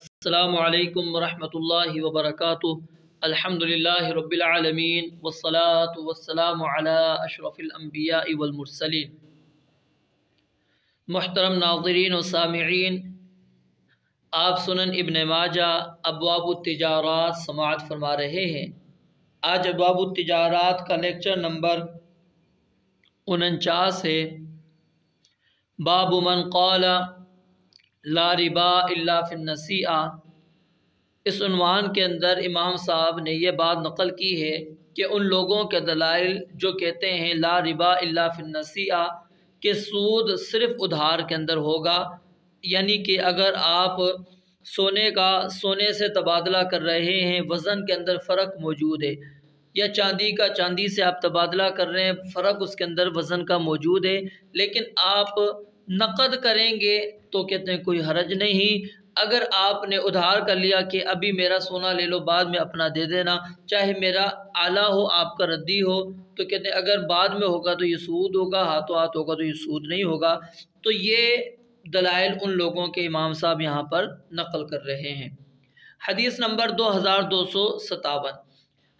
السلام علیکم ورحمۃ اللہ وبرکاتہ۔ الحمدللہ رب العالمین والصلاة والسلام علی اشرف الانبیاء والمرسلین۔ محترم ناظرین و سامعین، آپ سنن ابن ماجہ ابواب التجارات سماعت فرما رہے ہیں۔ آج ابواب التجارات کا لیکچر نمبر 49 ہے۔ باب من قال لا ربا الا فی النسیئہ۔ اس عنوان کے اندر امام صاحب نے یہ بات نقل کی ہے کہ ان لوگوں کے دلائل جو کہتے ہیں لا ربا الا فی النسیئہ کہ سود صرف ادھار کے اندر ہوگا، یعنی کہ اگر آپ سونے سے تبادلہ کر رہے ہیں، وزن کے اندر فرق موجود ہے، یا چاندی سے آپ تبادلہ کر رہے ہیں، فرق اس کے اندر وزن کا موجود ہے، لیکن آپ نقد کریں گے تو کہتے ہیں کوئی حرج نہیں۔ اگر آپ نے ادھار کر لیا کہ ابھی میرا سونا لے لو، بعد میں اپنا دے دینا، چاہے میرا اعلیٰ ہو آپ کا ردی ہو، تو کہتے ہیں اگر بعد میں ہوگا تو یہ سود ہوگا، ہاتھوں ہاتھ ہوگا تو یہ سود نہیں ہوگا۔ تو یہ دلائل ان لوگوں کے امام صاحب یہاں پر نقل کر رہے ہیں۔ حدیث نمبر 2257۔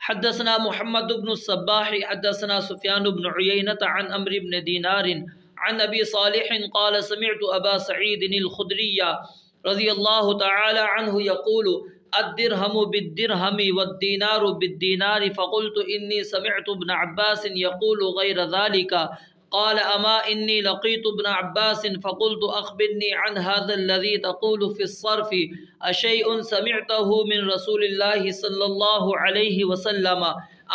حدثنا محمد بن الصباح حدثنا سفیان بن عیینۃ عن عمرو بن دینار عن ابی صالح قال سمعت ابا سعید الخدری رضی اللہ تعالی عنہ یقول الدرہم بالدرہم والدینار بالدینار فقلت انی سمعت ابن عباس یقول غیر ذلك قال اما انی لقیت ابن عباس فقلت اخبرنی عن هذا الذي تقول في الصرف اشیء سمعته من رسول اللہ صلی اللہ علیہ وسلم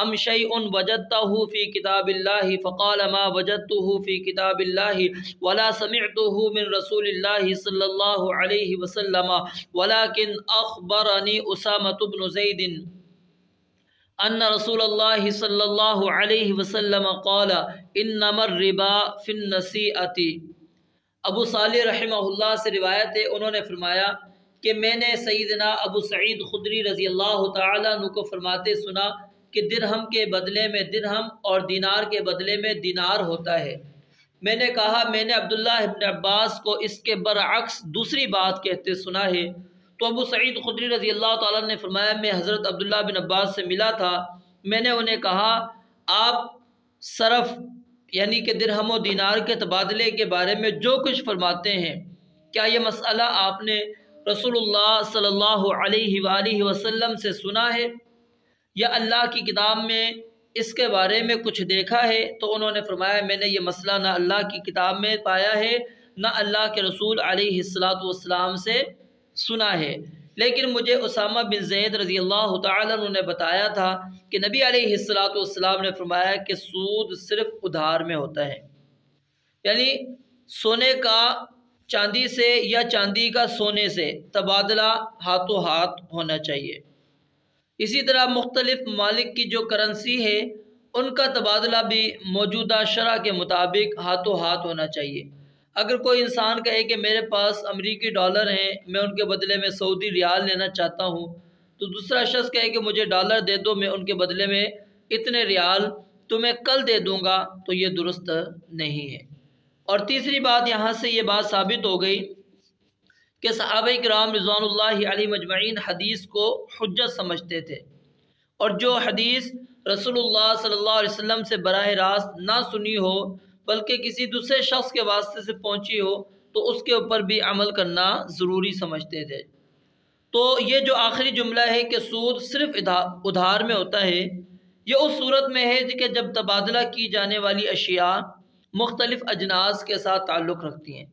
ام شیء وجدته في كتاب الله فقال ما وجدته في كتاب الله ولا سمعته من رسول الله صلى الله عليه وسلم ولكن أخبرني أسامة بن زيد أن رسول الله صلى الله عليه وسلم قال إنما الربا في النسيئة۔ ابو صالح رحمہ اللہ سے روایت ہے، انہوں نے فرمایا کہ میں نے سیدنا ابو سعید خدری رضی اللہ تعالیٰ عنہ کو فرماتے سنا کہ درہم کے بدلے میں درہم اور دینار کے بدلے میں دینار ہوتا ہے۔ میں نے کہا میں نے عبداللہ ابن عباس کو اس کے برعکس دوسری بات کہتے سنا ہے۔ تو ابو سعید خدری رضی اللہ تعالیٰ نے فرمایا میں حضرت عبداللہ بن عباس سے ملا تھا، میں نے انہیں کہا آپ صرف یعنی کہ درہم و دینار کے تبادلے کے بارے میں جو کچھ فرماتے ہیں، کیا یہ مسئلہ آپ نے رسول اللہ صلی اللہ علیہ وآلہ وسلم سے سنا ہے یا اللہ کی کتاب میں اس کے بارے میں کچھ دیکھا ہے؟ تو انہوں نے فرمایا میں نے یہ مسئلہ نہ اللہ کی کتاب میں پایا ہے نہ اللہ کے رسول علیہ السلام سے سنا ہے، لیکن مجھے اسامہ بن زید رضی اللہ تعالیٰ عنہ نے بتایا تھا کہ نبی علیہ السلام نے فرمایا کہ سود صرف ادھار میں ہوتا ہے، یعنی سونے کا چاندی سے یا چاندی کا سونے سے تبادلہ ہاتھوں ہاتھ ہونا چاہیے۔ اسی طرح مختلف ممالک کی جو کرنسی ہے ان کا تبادلہ بھی موجودہ شرع کے مطابق ہاتھوں ہاتھ ہونا چاہیے۔ اگر کوئی انسان کہے کہ میرے پاس امریکی ڈالر ہیں، میں ان کے بدلے میں سعودی ریال لینا چاہتا ہوں، تو دوسرا شخص کہے کہ مجھے ڈالر دے دو، میں ان کے بدلے میں اتنے ریال تمہیں کل دے دوں گا، تو یہ درست نہیں ہے۔ اور تیسری بات یہاں سے یہ بات ثابت ہو گئی کہ صحابہ کرام رضوان اللہ علیہم اجمعین حدیث کو حجت سمجھتے تھے، اور جو حدیث رسول اللہ صلی اللہ علیہ وسلم سے براہ راست نہ سنی ہو بلکہ کسی دوسرے شخص کے واسطے سے پہنچی ہو تو اس کے اوپر بھی عمل کرنا ضروری سمجھتے تھے۔ تو یہ جو آخری جملہ ہے کہ سود صرف ادھار میں ہوتا ہے، یہ اس صورت میں ہے کہ جب تبادلہ کی جانے والی اشیاء مختلف اجناس کے ساتھ تعلق رکھتی ہیں۔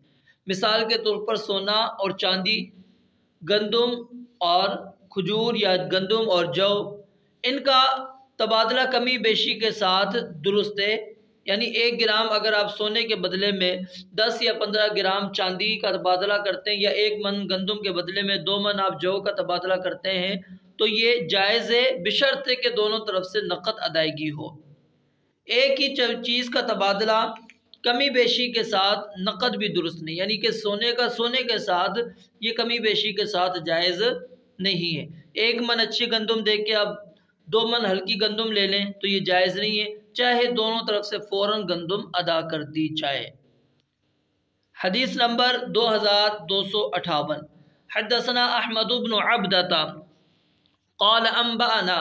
مثال کے طور پر سونا اور چاندی، گندم اور کھجور یا گندم اور جو، ان کا تبادلہ کمی بیشی کے ساتھ درست ہے، یعنی 1 گرام اگر آپ سونے کے بدلے میں 10 یا 15 گرام چاندی کا تبادلہ کرتے ہیں، یا 1 من گندم کے بدلے میں 2 من آپ جو کا تبادلہ کرتے ہیں، تو یہ جائز ہے بشرط کہ دونوں طرف سے نقد ادائیگی ہو۔ ایک ہی چیز کا تبادلہ کمی بیشی کے ساتھ نقد بھی درست نہیں، یعنی کہ سونے کے ساتھ یہ کمی بیشی کے ساتھ جائز نہیں ہے۔ 1 من اچھی گندم دے کے آپ 2 من ہلکی گندم لے لیں تو یہ جائز نہیں ہے، چاہے دونوں طرف سے فوراً گندم ادا کر دی جائے۔ حدیث نمبر 2258۔ حدثنا احمد بن عبدة قال انبأنا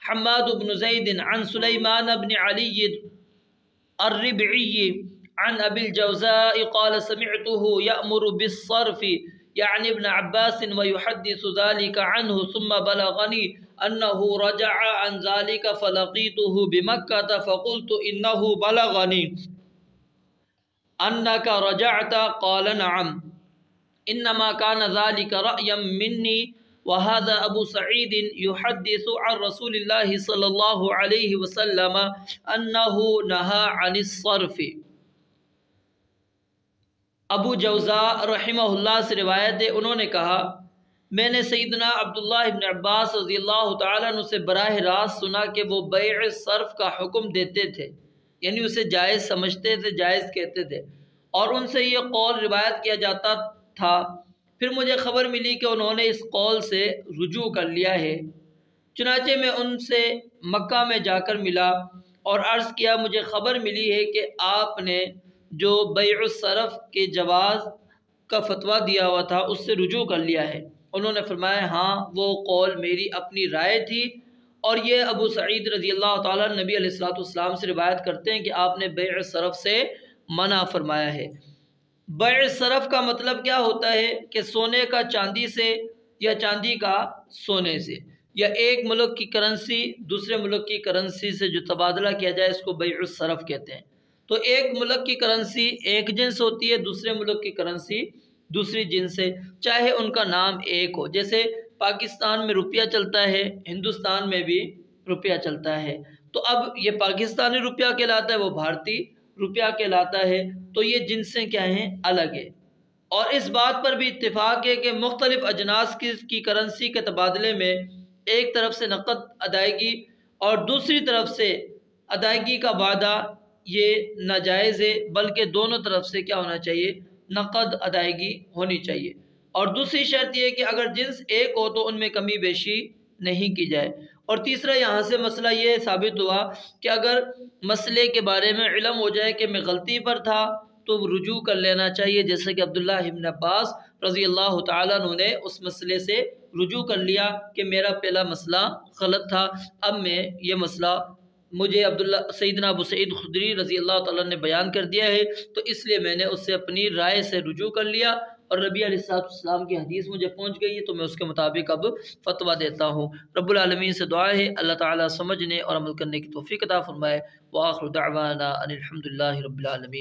حماد بن زيد عن سليمان بن علي الربعي عن ابي الجوزاء قال سمعته يأمر بالصرف يعني ابن عباس ويحدث ذلك عنه ثم بلغني أنه رجع عن ذلك فلقيته بمكة فقلت إنه بلغني أنك رجعت قال نعم إنما كان ذلك رأيا مني وهذا أبو سعيد يحدث عن رسول الله صلى الله عليه وسلم أنه نهى عن الصرف۔ ابو جوزا رحمہ اللہ سے روایت ہے، انہوں نے کہا میں نے سیدنا عبداللہ ابن عباس رضی اللہ تعالیٰ عنہ سے براہ راست سنا کہ وہ بیع صرف کا حکم دیتے تھے، یعنی اسے جائز سمجھتے تھے، جائز کہتے تھے، اور ان سے یہ قول روایت کیا جاتا تھا۔ پھر مجھے خبر ملی کہ انہوں نے اس قول سے رجوع کر لیا ہے، چنانچہ میں ان سے مکہ میں جا کر ملا اور عرض کیا مجھے خبر ملی ہے کہ آپ نے جو بیع الصرف کے جواز کا فتویٰ دیا ہوا تھا اس سے رجوع کر لیا ہے۔ انہوں نے فرمایا ہاں وہ قول میری اپنی رائے تھی، اور یہ ابو سعید رضی اللہ تعالیٰ نبی علیہ الصلوۃ والسلام سے روایت کرتے ہیں کہ آپ نے بیع صرف سے منع فرمایا ہے۔ بیع صرف کا مطلب کیا ہوتا ہے کہ سونے کا چاندی سے یا چاندی کا سونے سے، یا ایک ملک کی کرنسی دوسرے ملک کی کرنسی سے جو تبادلہ کیا جائے اس کو بیع الصرف کہتے ہیں۔ تو ایک ملک کی کرنسی ایک جنس ہوتی ہے، دوسرے ملک کی کرنسی دوسری جنس ہے، چاہے ان کا نام ایک ہو۔ جیسے پاکستان میں روپیہ چلتا ہے، ہندوستان میں بھی روپیہ چلتا ہے، تو اب یہ پاکستانی روپیہ کہلاتا ہے، وہ بھارتی روپیہ کہلاتا ہے، تو یہ جنسیں کیا ہیں؟ الگ ہے۔ اور اس بات پر بھی اتفاق ہے کہ مختلف اجناس کی کرنسی کے تبادلے میں ایک طرف سے نقد ادائیگی اور دوسری طرف سے ادائیگی کا وعدہ یہ ناجائز ہے، بلکہ دونوں طرف سے کیا ہونا چاہیے؟ نقد ادائیگی ہونی چاہیے۔ اور دوسری شرط یہ ہے کہ اگر جنس ایک ہو تو ان میں کمی بیشی نہیں کی جائے۔ اور تیسرا یہاں سے مسئلہ یہ ثابت ہوا کہ اگر مسئلے کے بارے میں علم ہو جائے کہ میں غلطی پر تھا تو رجوع کر لینا چاہیے، جیسے کہ عبداللہ ابن عباس رضی اللہ تعالیٰ عنہ نے اس مسئلے سے رجوع کر لیا کہ میرا پہلا مسئلہ غلط تھا، اب میں یہ مسئلہ مجھے سیدنا ابو سعید خدری رضی اللہ تعالیٰ نے بیان کر دیا ہے، تو اس لیے میں نے اس سے اپنی رائے سے رجوع کر لیا، اور نبی علیہ السلام کی حدیث مجھے پہنچ گئی ہے تو میں اس کے مطابق اب فتویٰ دیتا ہوں۔ رب العالمین سے دعا ہے اللہ تعالیٰ سمجھنے اور عمل کرنے کی توفیق عطا فرمائے۔ وآخر دعوانا ان الحمد للہ رب العالمین۔